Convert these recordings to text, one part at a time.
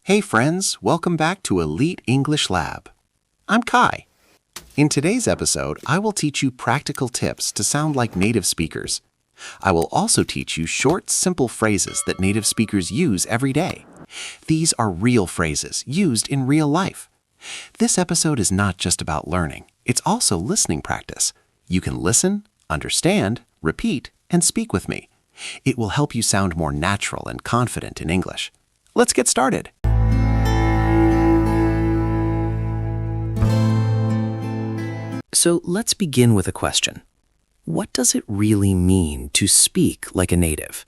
Hey friends, welcome back to Elite English Lab. I'm Kai. In today's episode, I will teach you practical tips to sound like native speakers. I will also teach you short, simple phrases that native speakers use every day. These are real phrases used in real life. This episode is not just about learning, it's also listening practice. You can listen, understand, repeat, and speak with me. It will help you sound more natural and confident in English. Let's get started. So let's begin with a question. What does it really mean to speak like a native?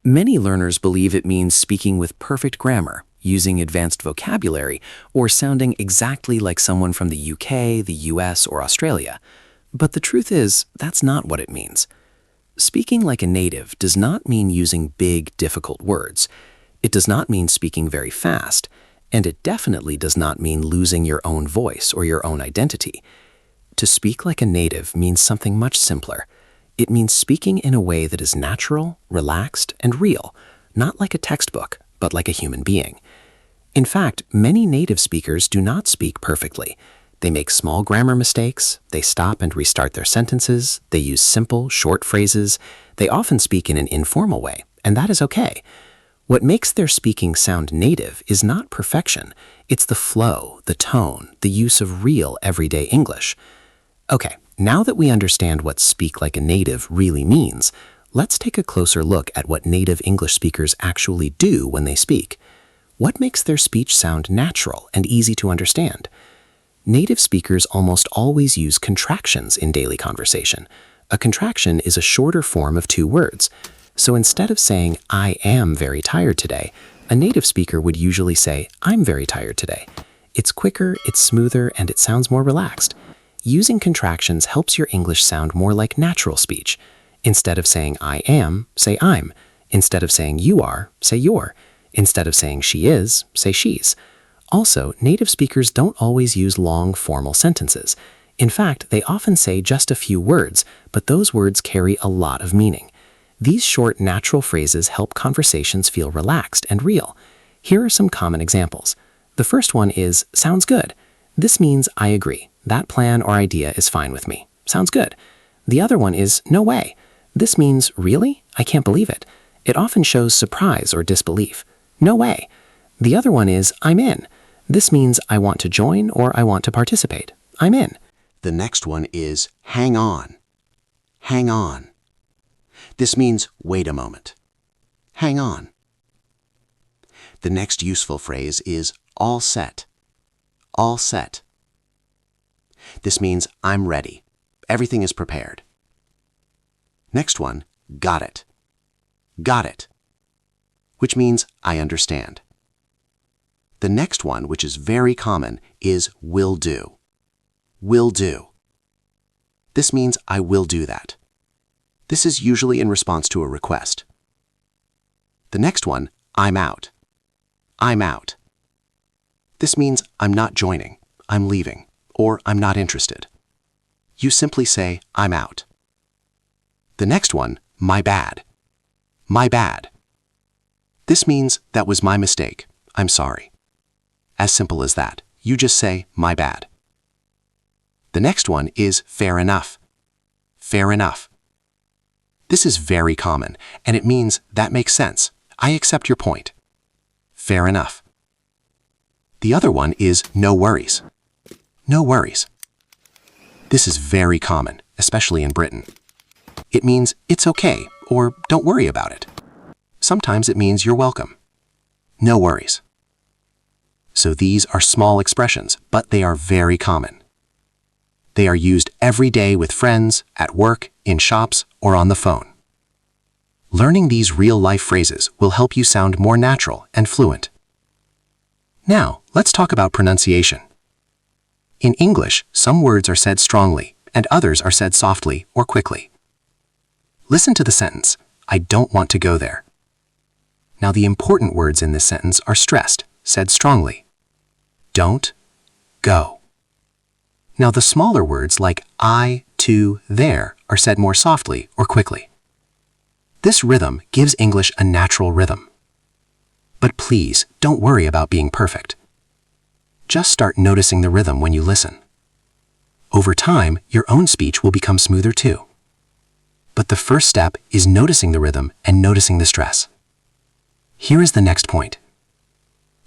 Many learners believe it means speaking with perfect grammar, using advanced vocabulary, or sounding exactly like someone from the UK, the US, or Australia. But the truth is, that's not what it means. Speaking like a native does not mean using big, difficult words. It does not mean speaking very fast, and it definitely does not mean losing your own voice or your own identity. To speak like a native means something much simpler. It means speaking in a way that is natural, relaxed, and real, not like a textbook, but like a human being. In fact, many native speakers do not speak perfectly. They make small grammar mistakes, they stop and restart their sentences, they use simple, short phrases, they often speak in an informal way, and that is okay. What makes their speaking sound native is not perfection, it's the flow, the tone, the use of real everyday English. Okay, now that we understand what speak like a native really means, let's take a closer look at what native English speakers actually do when they speak. What makes their speech sound natural and easy to understand? Native speakers almost always use contractions in daily conversation. A contraction is a shorter form of two words. So instead of saying, I am very tired today, a native speaker would usually say, I'm very tired today. It's quicker, it's smoother, and it sounds more relaxed. Using contractions helps your English sound more like natural speech. Instead of saying I am, say I'm. Instead of saying you are, say you're. Instead of saying she is, say she's. Also, native speakers don't always use long, formal sentences. In fact, they often say just a few words, but those words carry a lot of meaning. These short, natural phrases help conversations feel relaxed and real. Here are some common examples. The first one is, sounds good. This means I agree. That plan or idea is fine with me. Sounds good. The other one is, no way. This means, really? I can't believe it. It often shows surprise or disbelief. No way. The other one is, I'm in. This means I want to join or I want to participate. I'm in. The next one is, hang on. Hang on. This means, wait a moment. Hang on. The next useful phrase is, all set. All set. This means, I'm ready. Everything is prepared. Next one, got it. Got it. Which means, I understand. The next one, which is very common, is will do. Will do. This means, I will do that. This is usually in response to a request. The next one, I'm out. I'm out. This means, I'm not joining, I'm leaving, or I'm not interested. You simply say, I'm out. The next one, my bad. My bad. This means, that was my mistake, I'm sorry. As simple as that. You just say, my bad. The next one is fair enough. Fair enough. This is very common, and it means, that makes sense. I accept your point. Fair enough. The other one is no worries. No worries. This is very common, especially in Britain. It means it's okay, or don't worry about it. Sometimes it means you're welcome. No worries. So these are small expressions, but they are very common. They are used every day with friends, at work, in shops, or on the phone. Learning these real-life phrases will help you sound more natural and fluent. Now, let's talk about pronunciation. In English, some words are said strongly, and others are said softly or quickly. Listen to the sentence, I don't want to go there. Now, the important words in this sentence are stressed, said strongly. Don't, go. Now, the smaller words like I, to, there are said more softly or quickly. This rhythm gives English a natural rhythm. But please, don't worry about being perfect. Just start noticing the rhythm when you listen. Over time, your own speech will become smoother too. But the first step is noticing the rhythm and noticing the stress. Here is the next point.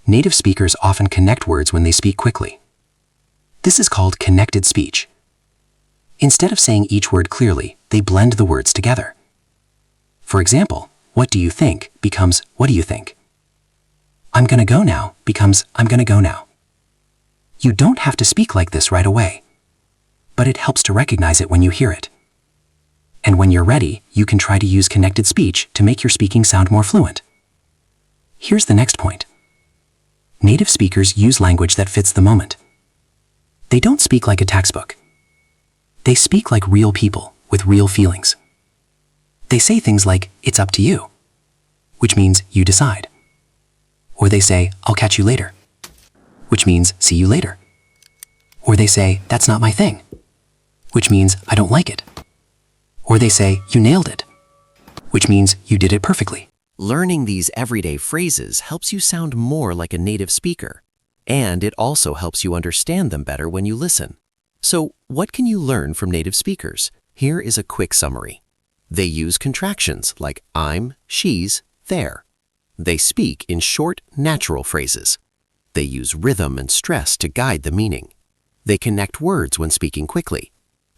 Native speakers often connect words when they speak quickly. This is called connected speech. Instead of saying each word clearly, they blend the words together. For example, what do you think becomes what do you think? I'm gonna go now becomes I'm gonna go now. You don't have to speak like this right away, but it helps to recognize it when you hear it. And when you're ready, you can try to use connected speech to make your speaking sound more fluent. Here's the next point. Native speakers use language that fits the moment. They don't speak like a textbook. They speak like real people with real feelings. They say things like, "It's up to you," which means you decide. Or they say, "I'll catch you later," which means see you later. Or they say, "That's not my thing," which means I don't like it. Or they say, "You nailed it," which means you did it perfectly. Learning these everyday phrases helps you sound more like a native speaker, and it also helps you understand them better when you listen. So, what can you learn from native speakers? Here is a quick summary. They use contractions like I'm, she's, there. They speak in short, natural phrases. They use rhythm and stress to guide the meaning. They connect words when speaking quickly.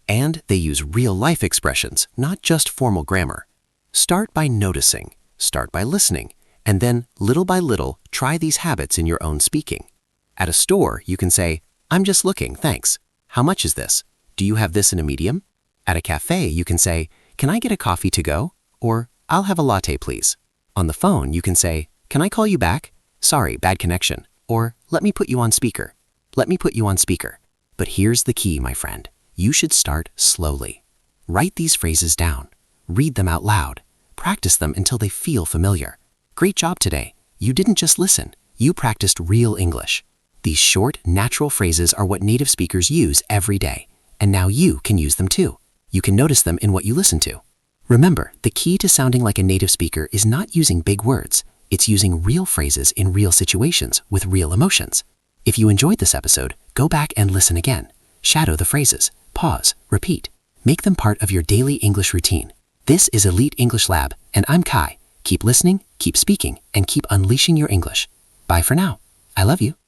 And they use real-life expressions, not just formal grammar. Start by noticing, start by listening, and then, little by little, try these habits in your own speaking. At a store, you can say, "I'm just looking, thanks. How much is this? Do you have this in a medium?" At a cafe, you can say, "Can I get a coffee to go?" Or, "I'll have a latte, please." On the phone, you can say, "Can I call you back? Sorry, bad connection." Or, "Let me put you on speaker." Let me put you on speaker. But here's the key, my friend. You should start slowly. Write these phrases down. Read them out loud. Practice them until they feel familiar. Great job today. You didn't just listen. You practiced real English. These short, natural phrases are what native speakers use every day. And now you can use them too. You can notice them in what you listen to. Remember, the key to sounding like a native speaker is not using big words. It's using real phrases in real situations with real emotions. If you enjoyed this episode, go back and listen again. Shadow the phrases. Pause. Repeat. Make them part of your daily English routine. This is Elite English Lab, and I'm Kai. Keep listening, keep speaking, and keep unleashing your English. Bye for now. I love you.